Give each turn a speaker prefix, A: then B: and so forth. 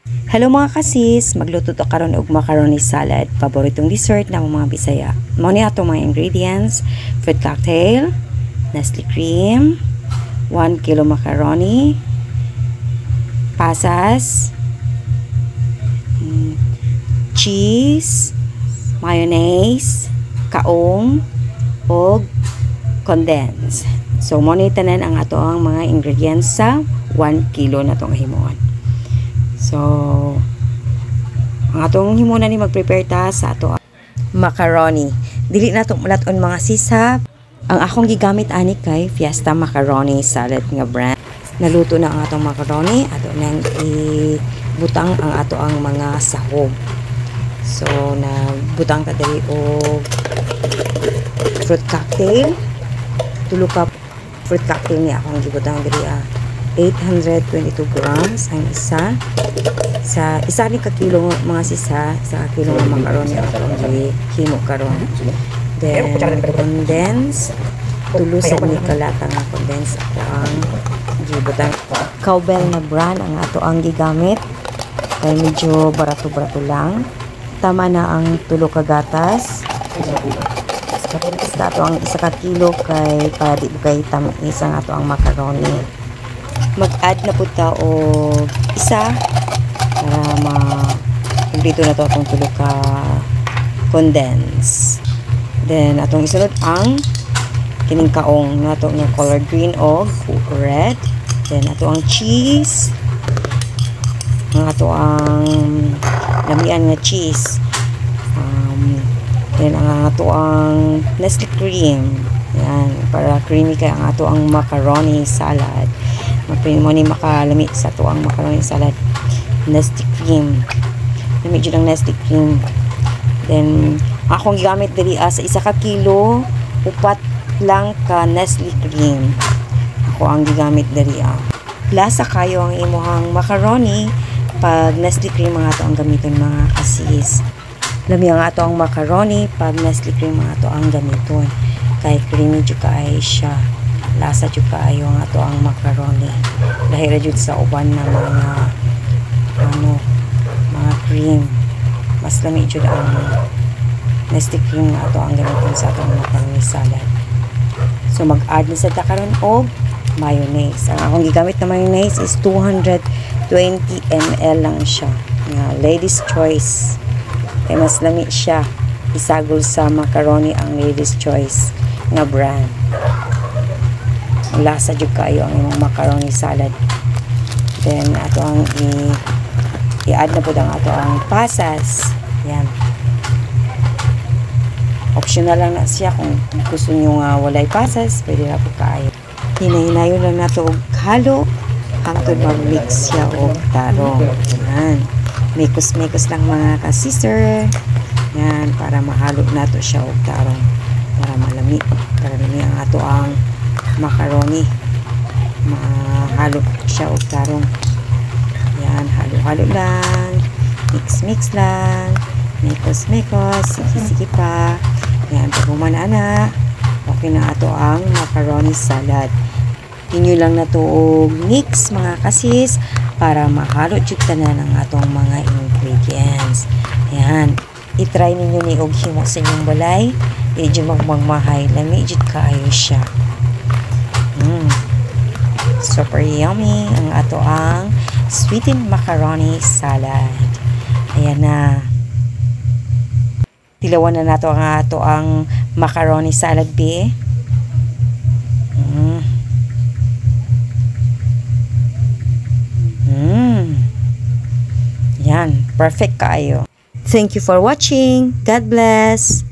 A: Hello mga kasis, magluto to karon og macaroni salad, paboritong dessert ng mga Bisaya. Mao ni ato mga ingredients: fruit cocktail, Nestle cream, 1 kilo macaroni, pasas, cheese, mayonnaise, kaong, og condensed. So mo ni tanan ang ato ang mga ingredients sa 1 kilo na tong himuon. So, ang atong himuna ni mag-prepare ta sa ato macaroni. Dili na itong malaton mga sisap. Ang akong gigamit ani kay Fiesta Macaroni Salad nga brand. Naluto na ang atong macaroni. Ato nang ibutang ang ato ang mga sahog. So, nabutang ta diri og fruit cocktail. Tulo ka fruit cocktail ni akong gibutang diri 822 grams ang isa. Sa isa ni ka kilo mga sisa, sa kilo ng macaroni ang himo karon. Then condense, tulo sa ni kalata nga condense ako ang gibutang. Cowbell na brand ang ato ang gigamit. Kay medyo barato-barato lang. Tama na ang tulo ka gatas. Sa ato ang isa ka kilo kay para di kay tamis ang ato ang macaroni. Mag-add na po ta o isa para ma-complete na to atong tulo ka condense. Then atong isunod ang kining kaong na ato nga color green o red. Then ato ang cheese. Ang ato ang lamian nga cheese. Then ang ato ang Nestle cream. Yan, para creamy kay ang ato ang macaroni salad. Mapin mo ni makalami sa ato ang macaroni salad. Nestle cream. Lamig dyan ang Nestle cream. Then, akong gigamit diri sa isa ka kilo, upat lang ka Nestle cream. Ako ang gigamit diri Lasa kayo ang imuhang macaroni pag Nestle cream mga ato ang gamiton mga kasis. Lami ang ato ang macaroni pag Nestle cream mga ato ang gamiton. Kay creamy jud kaayo siya. Lasa jud kaayo ang ato ang macaroni. Dahil jud sa uban na mga cream. Mas lami jud ang Nestle cream nga ato ang gamiton sa atong macaroni salad. So mag-add na sa takaron og mayonnaise. Ang akong gigamit na mayonnaise is 220 ml lang siya. Nga ladies choice. Kaya mas lami siya. Isagol sa macaroni ang ladies choice nga brand. Lasa jud kayo ang imong macaroni salad. Then ato ang i-add na po ang ato ang pasas. Yan. Optional lang na siya kung gusto nyo nga walay pasas, pwede na po kayo. Hinahinayon lang nato og halo hangtod mag-mix siya og tarong. Yan. Mikos-mikos lang mga ka-sister. Yan, para mahalo nato siya og tarong. Para malami. Para lami ang ato ang macaroni. Mahalo siya og tarong. Yan, halo-halo lang. Mix-mix lang. Mikos-mikos. Sige-sige pa. Yan, pag humana na, okay na ato ang macaroni salad. Inyo lang na to og mix mga kasis para mahalo jud tanan ang atong mga ingredients. Yan. I-try ninyo ni og himo sa inyong balay. Medyo magmagmahay. Lami jud kaayo siya. Super yummy ang ato ang sweetened macaroni salad. Ayan na. Tilawan na nato ang ato ang macaroni salad be. Yan, perfect kaayo. Thank you for watching. God bless.